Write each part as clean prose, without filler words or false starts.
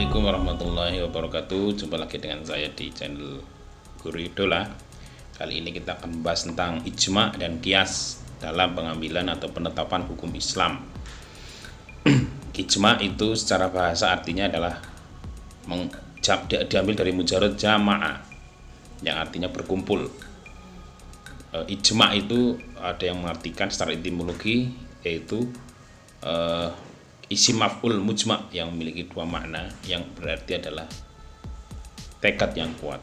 Assalamualaikum warahmatullahi wabarakatuh. Jumpa lagi dengan saya di channel Guru Idola. Kali ini kita akan membahas tentang ijma dan qiyas dalam pengambilan atau penetapan hukum Islam. Ijma itu secara bahasa artinya adalah diambil dari mujarad jamaah, yang artinya berkumpul. Ijma itu ada yang mengartikan secara etimologi, yaitu isim maf'ul mujma' yang memiliki dua makna, yang berarti adalah tekad yang kuat.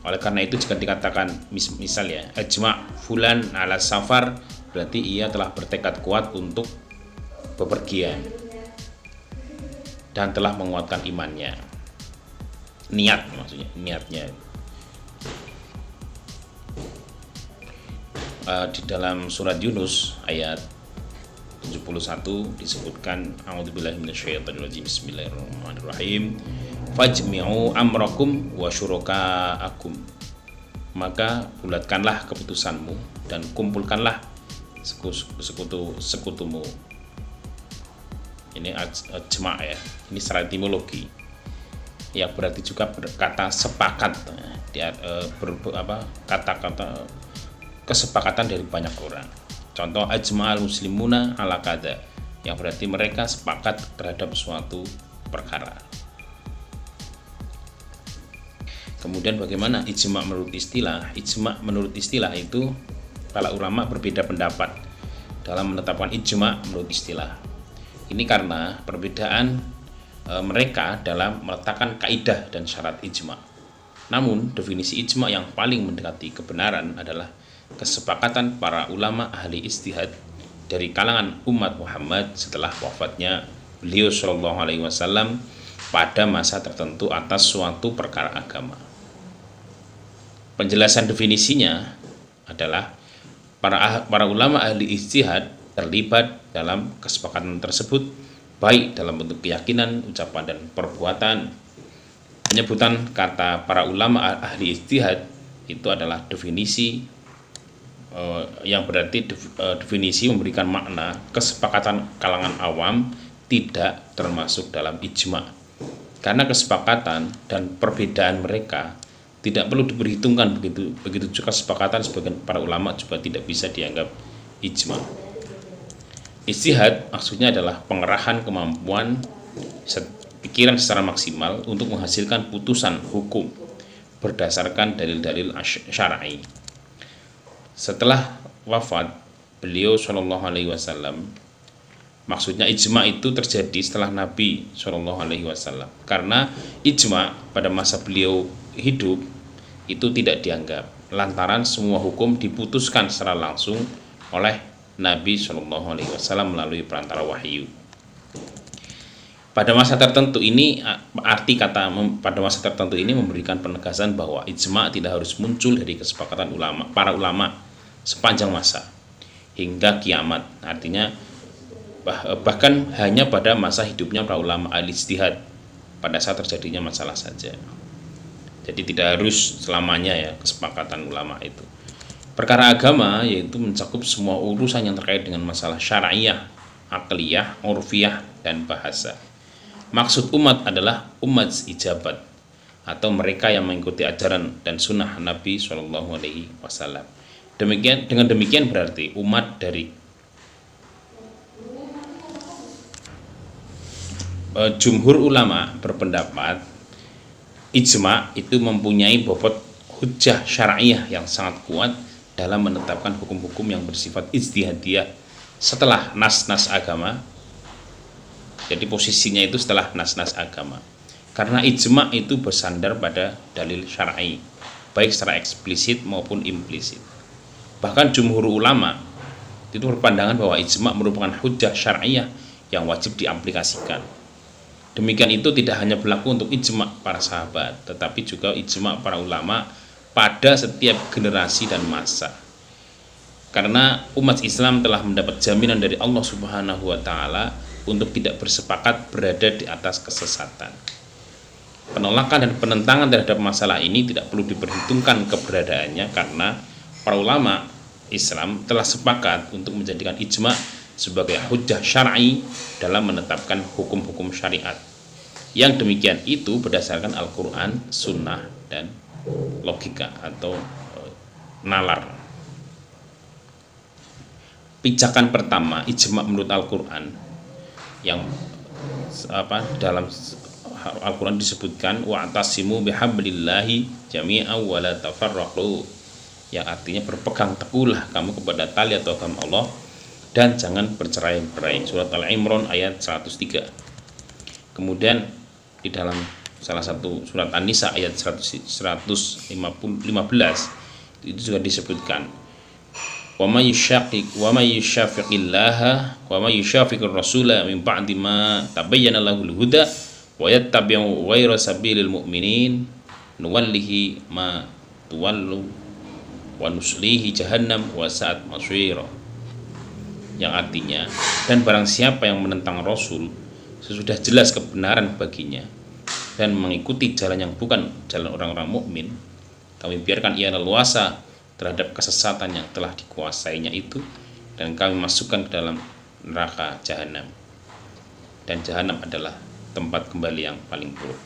Oleh karena itu jika dikatakan misal ya, ajma' fulan ala safar, berarti ia telah bertekad kuat untuk bepergian dan telah menguatkan imannya. Niat maksudnya, niatnya. Di dalam surat Yunus ayat 71 disebutkan, a'udzubillahi minasyaitonirrajim, bismillahirrahmanirrahim, fajmi'u amrakum wa syuraka'akum, maka bulatkanlah keputusanmu dan kumpulkanlah sekutumu. Ini ajma' ya, ini secara etimologi ya, berarti juga kata sepakat, kata-kata kesepakatan dari banyak orang. Contoh ajma'al muslimuna ala kada, yang berarti mereka sepakat terhadap suatu perkara. Kemudian bagaimana ijma' menurut istilah? Ijma' menurut istilah itu para ulama berbeda pendapat dalam menetapkan ijma' menurut istilah. Ini karena perbedaan mereka dalam meletakkan kaidah dan syarat ijma'. Namun definisi ijma' yang paling mendekati kebenaran adalah kesepakatan para ulama ahli ijtihad dari kalangan umat Muhammad setelah wafatnya beliau Shallallahu Alaihi Wasallam pada masa tertentu atas suatu perkara agama. Penjelasan definisinya adalah para ulama ahli ijtihad terlibat dalam kesepakatan tersebut, baik dalam bentuk keyakinan, ucapan, dan perbuatan. Penyebutan kata para ulama ahli ijtihad itu adalah definisi yang berarti definisi memberikan makna kesepakatan kalangan awam, tidak termasuk dalam ijma'. Karena kesepakatan dan perbedaan mereka tidak perlu diperhitungkan, begitu juga kesepakatan sebagian para ulama juga tidak bisa dianggap ijma'. Ijtihad maksudnya adalah pengerahan kemampuan pikiran secara maksimal untuk menghasilkan putusan hukum berdasarkan dalil-dalil syar'i. Setelah wafat beliau Shallallahu Alaihi Wasallam, maksudnya ijma' itu terjadi setelah Nabi Shallallahu Alaihi Wasallam, karena ijma' pada masa beliau hidup itu tidak dianggap, lantaran semua hukum diputuskan secara langsung oleh Nabi Shallallahu Alaihi Wasallam melalui perantara wahyu. Pada masa tertentu ini, pada masa tertentu ini memberikan penegasan bahwa ijma' tidak harus muncul dari kesepakatan para ulama sepanjang masa hingga kiamat. Artinya bahkan hanya pada masa hidupnya para ulama al-ijtihad, pada saat terjadinya masalah saja. Jadi tidak harus selamanya ya kesepakatan ulama itu. Perkara agama yaitu mencakup semua urusan yang terkait dengan masalah syar'iyah, aqliyah, urfiyah, dan bahasa. Maksud umat adalah umat ijabat atau mereka yang mengikuti ajaran dan sunnah Nabi Shallallahu Alaihi Wasallam. Dengan demikian berarti umat dari jumhur ulama berpendapat ijma' itu mempunyai bobot hujjah syar'iyah yang sangat kuat dalam menetapkan hukum-hukum yang bersifat ijtihadiyah setelah nas-nas agama. Jadi posisinya itu setelah nas-nas agama, karena ijma' itu bersandar pada dalil syar'i, baik secara eksplisit maupun implisit. Bahkan jumhur ulama itu berpandangan bahwa ijma' merupakan hujjah syar'iyah yang wajib diaplikasikan. Demikian itu tidak hanya berlaku untuk ijma' para sahabat, tetapi juga ijma' para ulama pada setiap generasi dan masa. Karena umat Islam telah mendapat jaminan dari Allah Subhanahu wa Ta'ala untuk tidak bersepakat berada di atas kesesatan. Penolakan dan penentangan terhadap masalah ini tidak perlu diperhitungkan keberadaannya, karena para ulama Islam telah sepakat untuk menjadikan ijma' sebagai hujjah syar'i dalam menetapkan hukum-hukum syariat. Yang demikian itu berdasarkan Al-Quran, Sunnah, dan logika atau nalar. Pijakan pertama, ijma menurut Al-Quran, yang dalam Al-Quran disebutkan wa'tasimu bihablillahi jami'an wa la tafarraqu, yang artinya berpegang teguhlah kamu kepada tali atau agama Allah dan jangan bercerai-berai. Surat Al-Imran ayat 103. Kemudian di dalam salah satu surat An-Nisa ayat 115 itu juga disebutkan wa may yushaqiqillaha wa may yushaqiqir rasula min ba'di ma tabayyana lahul huda wa yattabi'u ghayra sabilil mu'minin nuwallihi ma tuwallu wa nuslihi jahannam wa sa'at masira, yang artinya, dan barang siapa yang menentang Rasul sesudah jelas kebenaran baginya dan mengikuti jalan yang bukan jalan orang-orang mukmin, kami biarkan ia leluasa terhadap kesesatan yang telah dikuasainya itu, dan kami masukkan ke dalam neraka jahanam, dan jahanam adalah tempat kembali yang paling buruk.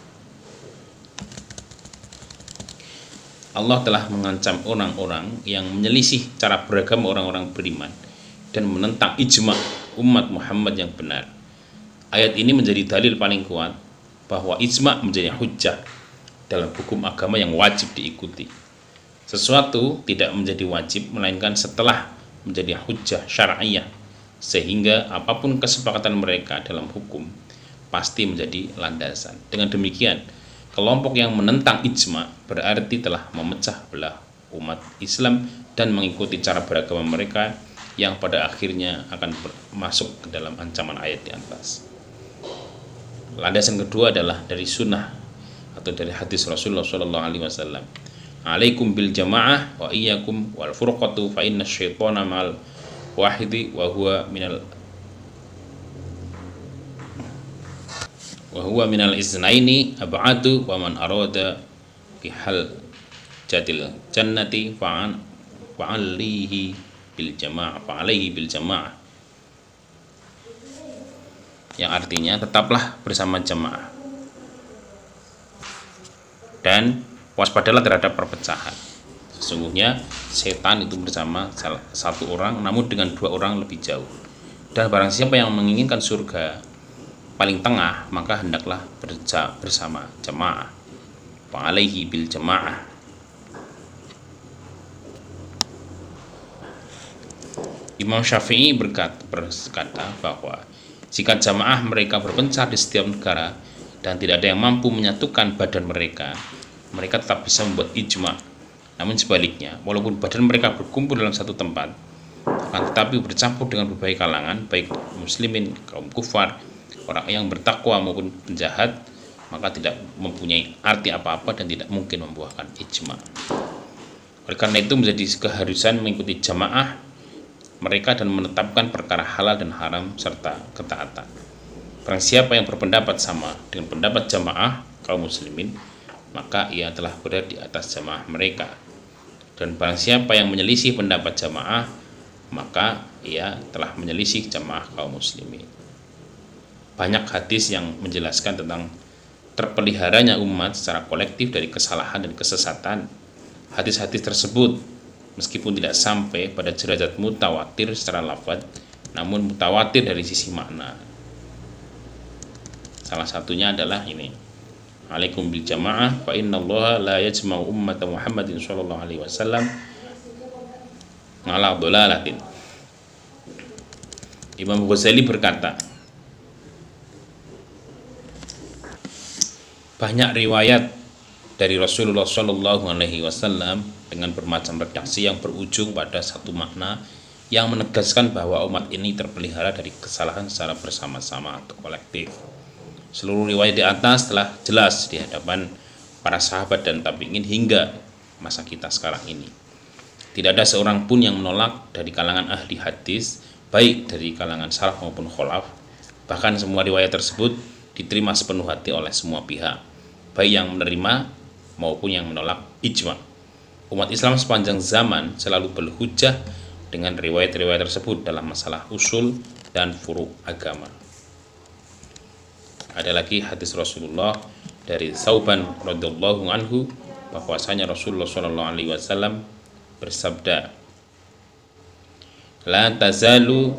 Allah telah mengancam orang-orang yang menyelisih cara beragama orang-orang beriman dan menentang ijma umat Muhammad yang benar. Ayat ini menjadi dalil paling kuat bahwa ijma menjadi hujjah dalam hukum agama yang wajib diikuti. Sesuatu tidak menjadi wajib melainkan setelah menjadi hujjah syar'iyah, sehingga apapun kesepakatan mereka dalam hukum pasti menjadi landasan. Dengan demikian, kelompok yang menentang ijma berarti telah memecah belah umat Islam dan mengikuti cara beragama mereka yang pada akhirnya akan masuk ke dalam ancaman ayat di atas. Landasan kedua adalah dari sunnah atau dari hadis Rasulullah SAW. Alaikum bil jamaah wa iyyakum wal furqatu fa inna syaitana ma'al wahidi wa huwa minal iznaini ab'adu wa man arada bihal jadil jannati fa'alaihi bil jamaah, yang artinya tetaplah bersama jamaah dan waspadalah terhadap perpecahan. Sesungguhnya setan itu bersama satu orang namun dengan dua orang lebih jauh, dan barang siapa yang menginginkan surga paling tengah maka hendaklah bersama jamaah. Fa'alaihi bil jamaah. Imam Syafi'i berkata bahwa jika jamaah mereka berpencar di setiap negara dan tidak ada yang mampu menyatukan badan mereka, mereka tetap bisa membuat ijma. Namun sebaliknya, walaupun badan mereka berkumpul dalam satu tempat, akan tetapi bercampur dengan berbagai kalangan, baik muslimin, kaum kufar, orang yang bertakwa maupun penjahat, maka tidak mempunyai arti apa-apa dan tidak mungkin membuahkan ijma. Oleh karena itu menjadi keharusan mengikuti jamaah mereka dan menetapkan perkara halal dan haram serta ketaatan. Barang siapa yang berpendapat sama dengan pendapat jamaah kaum muslimin, maka ia telah berada di atas jamaah mereka. Dan barang siapa yang menyelisih pendapat jamaah, maka ia telah menyelisih jamaah kaum muslimin. Banyak hadis yang menjelaskan tentang terpeliharanya umat secara kolektif dari kesalahan dan kesesatan. Hadis-hadis tersebut meskipun tidak sampai pada derajat mutawatir secara lafaz, namun mutawatir dari sisi makna. Salah satunya adalah ini: Alaikum bil jamaah fa innallaha la yajma'u ummata Muhammadin sallallahu alaihi wasallam ala dhalalatin. Imam Ghazali berkata, banyak riwayat dari Rasulullah sallallahu alaihi wasallam dengan bermacam redaksi yang berujung pada satu makna yang menegaskan bahwa umat ini terpelihara dari kesalahan secara bersama-sama atau kolektif. Seluruh riwayat di atas telah jelas di hadapan para sahabat dan tabi'in hingga masa kita sekarang ini. Tidak ada seorang pun yang menolak dari kalangan ahli hadis, baik dari kalangan salaf maupun kholaf. Bahkan semua riwayat tersebut diterima sepenuh hati oleh semua pihak, baik yang menerima maupun yang menolak ijma. Umat Islam sepanjang zaman selalu berhujjah dengan riwayat-riwayat tersebut dalam masalah usul dan furu agama. Ada lagi hadis Rasulullah dari Tsauban radhiyallahu anhu bahwasanya Rasulullah sallallahu alaihi wasallam bersabda, la tazalu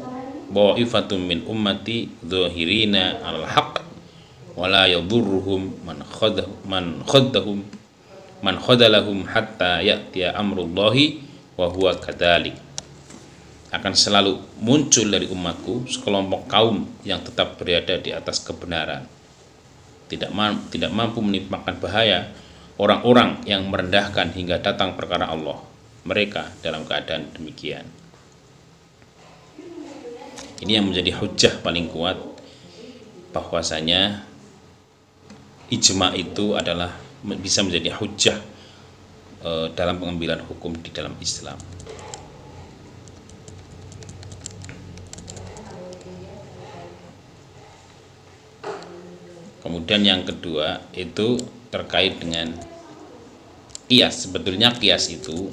dha'ifatun min ummati dhahirina al haqq wa la yadhurruhum man khadalahum hatta ya'tiya amrullahi wa huwa kadzalik. Akan selalu muncul dari umatku sekelompok kaum yang tetap berada di atas kebenaran, tidak mampu menimpakan bahaya orang-orang yang merendahkan hingga datang perkara Allah. Mereka dalam keadaan demikian. Ini yang menjadi hujjah paling kuat bahwasanya ijma itu adalah bisa menjadi hujjah dalam pengambilan hukum di dalam Islam. Kemudian yang kedua itu terkait dengan qiyas. Sebetulnya qiyas itu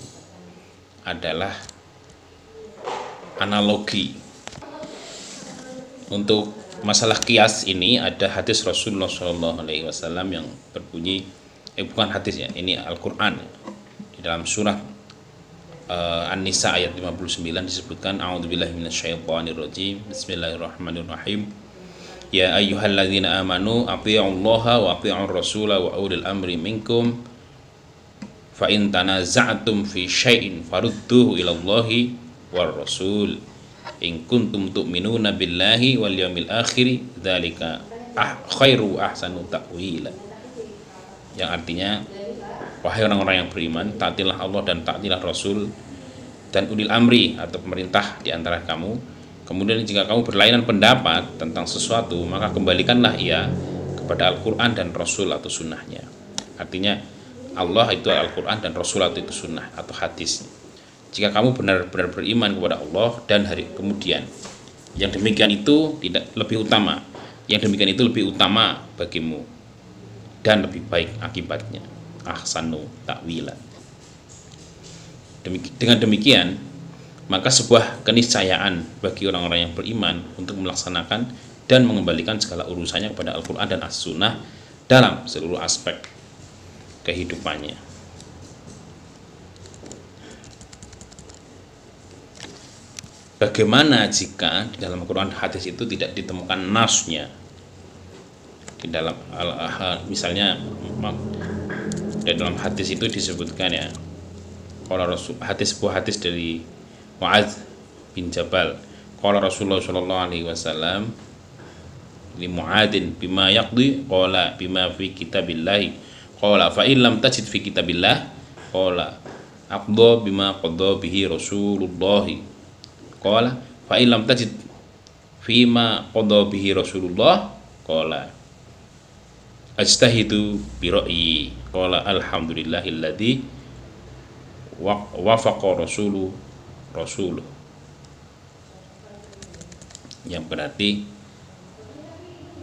adalah analogi. Untuk masalah qiyas ini ada hadis Rasulullah SAW yang berbunyi, bukan hadis ya, ini Al-Quran. Di dalam surat An-Nisa ayat 59 disebutkan, a'udzubillahi minasyaitonirrajim, bismillahirrahmanirrahim, ya ayyuhalladzina amanu athi'ullaha wa athi'ur rasula wa ulil amri minkum fa in tanaza'tum fi syai'in farudduhu ilallahi war rasul in kuntum tu'minuna billahi wal yawmil akhir dzalika khairu ahsanu ta'wila. Yang artinya, wahai orang-orang yang beriman, taatilah Allah dan taatilah Rasul dan ulil amri atau pemerintah di antara kamu. Kemudian jika kamu berlainan pendapat tentang sesuatu, maka kembalikanlah ia kepada Al-Quran dan Rasul atau sunnahnya. Artinya Allah itu Al-Quran dan Rasul itu sunnah atau hadis. Jika kamu benar-benar beriman kepada Allah dan hari kemudian, yang demikian itu tidak lebih utama. Yang demikian itu lebih utama bagimu dan lebih baik akibatnya. Ahsanu ta'wila. Dengan demikian, maka sebuah keniscayaan bagi orang-orang yang beriman untuk melaksanakan dan mengembalikan segala urusannya kepada Al-Quran dan As-Sunnah dalam seluruh aspek kehidupannya. Bagaimana jika di dalam Al-Quran hadis itu tidak ditemukan nasnya? Di dalam misalnya di dalam hadis itu disebutkan ya, kalau sebuah hadis dari Mu'adz bin Jabal, qala Rasulullah sallallahu alaihi wasallam li Mu'adzin bima yaqdi, qala bima fi kitabillah, qala fa in lam tajid fi kitabillah, qala aqda bima qadda bihi Rasulullah, qala fa in lam tajid fi ma qadda bihi Rasulullah, qala ajtahidu bi ra'yi, qala alhamdulillahilladzi wafaqa rasuluh. Yang berarti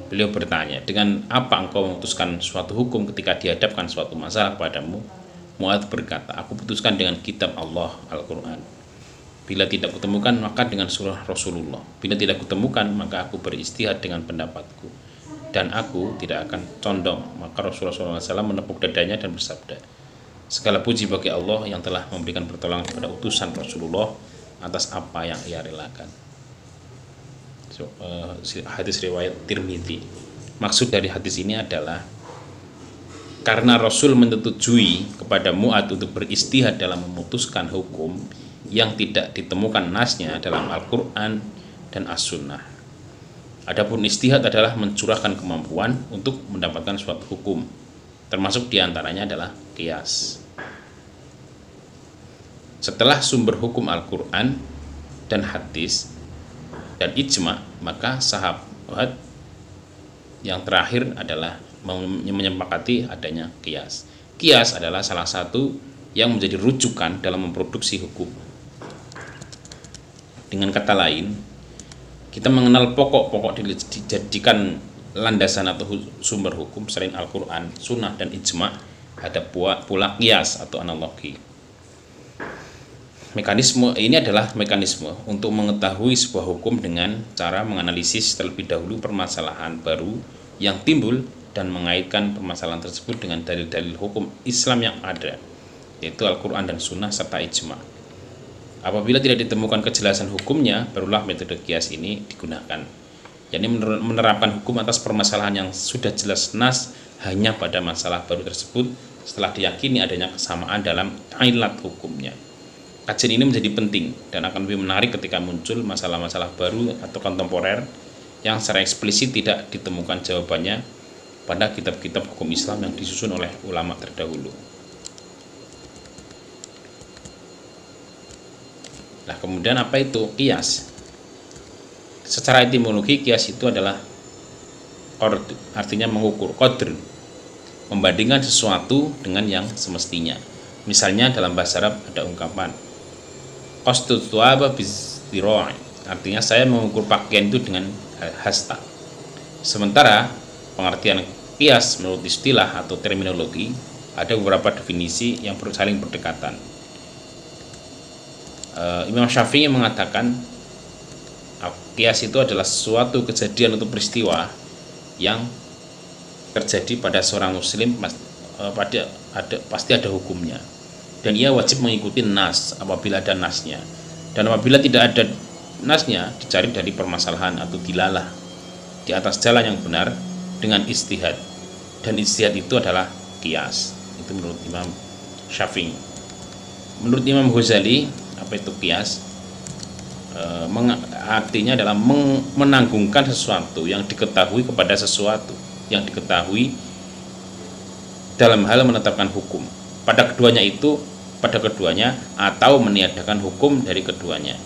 beliau bertanya, dengan apa engkau memutuskan suatu hukum ketika dihadapkan suatu masalah kepadamu? Mu'adz berkata, aku putuskan dengan kitab Allah, Al-Quran. Bila tidak kutemukan, maka dengan surah Rasulullah. Bila tidak kutemukan, maka aku beristihad dengan pendapatku, dan aku tidak akan condong. Maka Rasulullah SAW menepuk dadanya dan bersabda, segala puji bagi Allah yang telah memberikan pertolongan kepada utusan Rasulullah atas apa yang ia relakan. Hadis riwayat Tirmidzi. Maksud dari hadis ini adalah karena Rasul menyetujui kepada Mu'adz untuk beristihad dalam memutuskan hukum yang tidak ditemukan nasnya dalam Al-Quran dan As-Sunnah. Adapun istihad adalah mencurahkan kemampuan untuk mendapatkan suatu hukum, termasuk diantaranya adalah qiyas. Setelah sumber hukum Al-Quran dan hadis dan ijma, maka sahabat yang terakhir adalah menyepakati adanya qiyas. Qiyas adalah salah satu yang menjadi rujukan dalam memproduksi hukum. Dengan kata lain, kita mengenal pokok-pokok dijadikan landasan atau sumber hukum selain Al-Quran, Sunnah, dan ijma. Ada pula qiyas atau analogi. Mekanisme ini adalah mekanisme untuk mengetahui sebuah hukum dengan cara menganalisis terlebih dahulu permasalahan baru yang timbul dan mengaitkan permasalahan tersebut dengan dalil-dalil hukum Islam yang ada, yaitu Al-Quran dan Sunnah serta ijma. Apabila tidak ditemukan kejelasan hukumnya, barulah metode qiyas ini digunakan, yakni menerapkan hukum atas permasalahan yang sudah jelas nas hanya pada masalah baru tersebut setelah diyakini adanya kesamaan dalam ilat hukumnya. Kajian ini menjadi penting dan akan lebih menarik ketika muncul masalah-masalah baru atau kontemporer yang secara eksplisit tidak ditemukan jawabannya pada kitab-kitab hukum Islam yang disusun oleh ulama terdahulu. Nah, kemudian apa itu qiyas? Secara etimologi qiyas itu adalah qord, artinya mengukur, qadr, membandingkan sesuatu dengan yang semestinya. Misalnya dalam bahasa Arab ada ungkapan qasdu thawaba bizira'i, artinya saya mengukur pakaian itu dengan hasta. Sementara pengertian qiyas menurut istilah atau terminologi ada beberapa definisi yang saling berdekatan. Imam Syafi'i mengatakan qiyas itu adalah suatu kejadian atau peristiwa yang terjadi pada seorang muslim, pasti ada hukumnya, dan ia wajib mengikuti nas apabila ada nasnya, dan apabila tidak ada nasnya dicari dari permasalahan atau dilalah di atas jalan yang benar dengan ijtihad, dan ijtihad itu adalah qiyas. Itu menurut Imam Syafi'i. Menurut Imam Ghazali, apa itu qiyas? Artinya adalah menanggungkan sesuatu yang diketahui kepada sesuatu yang diketahui dalam hal menetapkan hukum pada keduanya atau meniadakan hukum dari keduanya,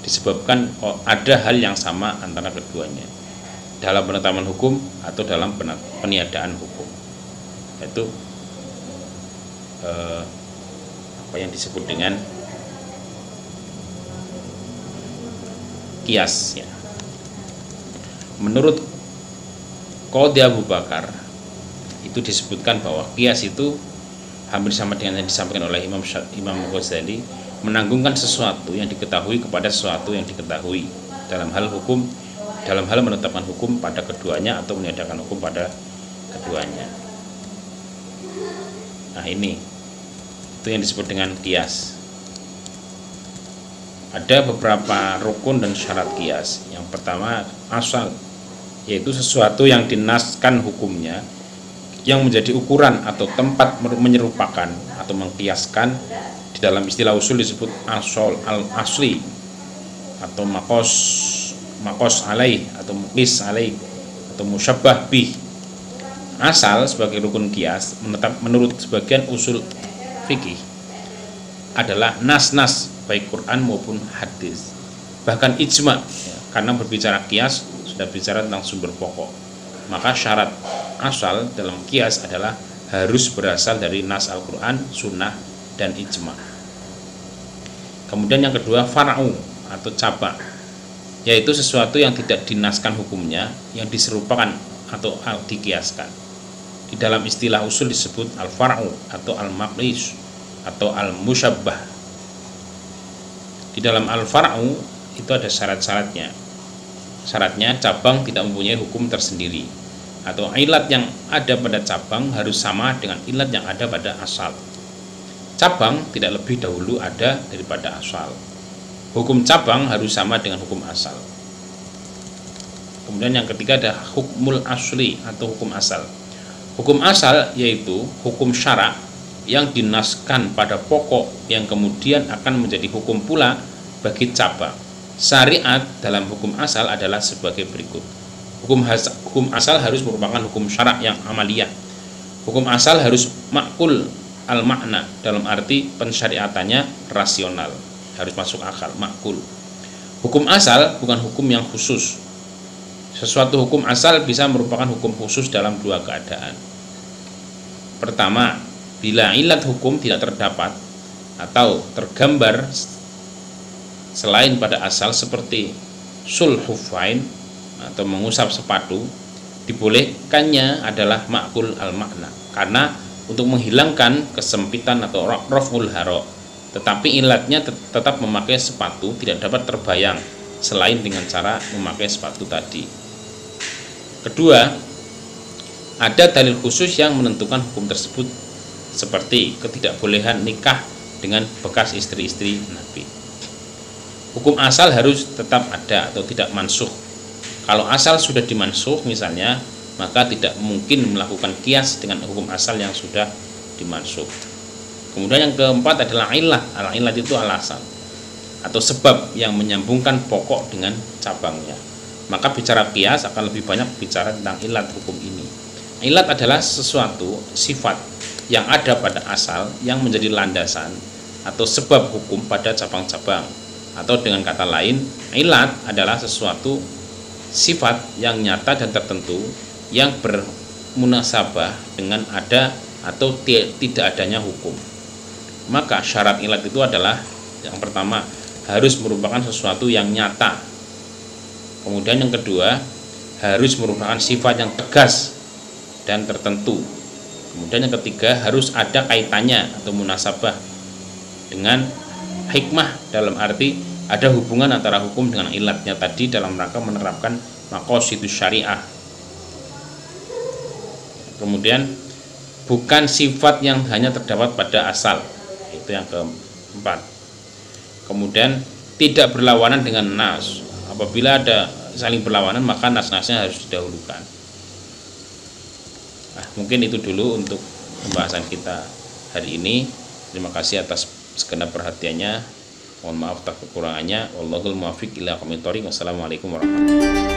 disebabkan ada hal yang sama antara keduanya dalam penetapan hukum atau dalam peniadaan hukum. Itu apa yang disebut dengan qiyas ya. Menurut Qadhi Abu Bakar itu disebutkan bahwa qiyas itu hampir sama dengan yang disampaikan oleh Imam Ghazali, menanggungkan sesuatu yang diketahui kepada sesuatu yang diketahui dalam hal menetapkan hukum pada keduanya atau meniadakan hukum pada keduanya. Nah, ini itu yang disebut dengan qiyas. Ada beberapa rukun dan syarat qiyas. Yang pertama asal, yaitu sesuatu yang dinaskan hukumnya yang menjadi ukuran atau tempat menyerupakan atau mengkiaskan. Di dalam istilah usul disebut al-asli atau makos alaih atau muqis alaih atau musyabbah bih. Asal sebagai rukun qiyas menurut sebagian usul fikih adalah nas-nas baik Quran maupun hadis, bahkan ijma ya, karena berbicara qiyas sudah bicara tentang sumber pokok. Maka syarat asal dalam qiyas adalah harus berasal dari nas Al-Quran, sunnah, dan ijma. Kemudian yang kedua far'u atau cabang, yaitu sesuatu yang tidak dinaskan hukumnya yang diserupakan atau dikiaskan. Di dalam istilah usul disebut al-far'u atau al-maqis atau al-musyabbah. Di dalam al-far'u itu ada syarat-syaratnya. Syaratnya cabang tidak mempunyai hukum tersendiri, atau ilat yang ada pada cabang harus sama dengan ilat yang ada pada asal. Cabang tidak lebih dahulu ada daripada asal. Hukum cabang harus sama dengan hukum asal. Kemudian yang ketiga ada hukmul asli atau hukum asal. Hukum asal yaitu hukum syara yang dinaskan pada pokok yang kemudian akan menjadi hukum pula bagi cabang. Syariat dalam hukum asal adalah sebagai berikut. Hukum asal harus merupakan hukum syara yang amaliyah. Hukum asal harus makul al-makna, dalam arti pensyariatannya rasional, harus masuk akal, makul. Hukum asal bukan hukum yang khusus. Sesuatu hukum asal bisa merupakan hukum khusus dalam dua keadaan. Pertama, bila ilat hukum tidak terdapat atau tergambar selain pada asal seperti sulhufain atau mengusap sepatu, dibolehkannya adalah makul al-makna karena untuk menghilangkan kesempitan atau raf'ul haro, tetapi ilatnya tetap memakai sepatu tidak dapat terbayang selain dengan cara memakai sepatu tadi. Kedua, Ada dalil khusus yang menentukan hukum tersebut, seperti ketidakbolehan nikah dengan bekas istri-istri Nabi. Hukum asal harus tetap ada atau tidak mansukh. Kalau asal sudah dimansukh misalnya, maka tidak mungkin melakukan kias dengan hukum asal yang sudah dimansukh. Kemudian yang keempat adalah ilah. Al-ilah itu alasan atau sebab yang menyambungkan pokok dengan cabangnya. Maka bicara kias akan lebih banyak bicara tentang ilat hukum ini. Ilat adalah sesuatu sifat yang ada pada asal yang menjadi landasan atau sebab hukum pada cabang-cabang. Atau dengan kata lain, ilat adalah sesuatu sifat yang nyata dan tertentu yang bermunasabah dengan ada atau tidak adanya hukum. Maka syarat ilat itu adalah yang pertama, harus merupakan sesuatu yang nyata. Kemudian yang kedua, harus merupakan sifat yang tegas dan tertentu. Kemudian yang ketiga, harus ada kaitannya atau munasabah dengan hikmah, dalam arti ada hubungan antara hukum dengan ilatnya tadi dalam rangka menerapkan maqasidus syariah. Kemudian bukan sifat yang hanya terdapat pada asal, itu yang keempat. Kemudian tidak berlawanan dengan nas. Apabila ada saling berlawanan, maka nas-nasnya harus didahulukan. Mungkin itu dulu untuk pembahasan kita hari ini. Terima kasih atas segenap perhatiannya. Mohon maaf tak kekurangannya. Wallahul muwaffiq ila aqwamit thoriq. Wassalamualaikum warahmatullahi wabarakatuh.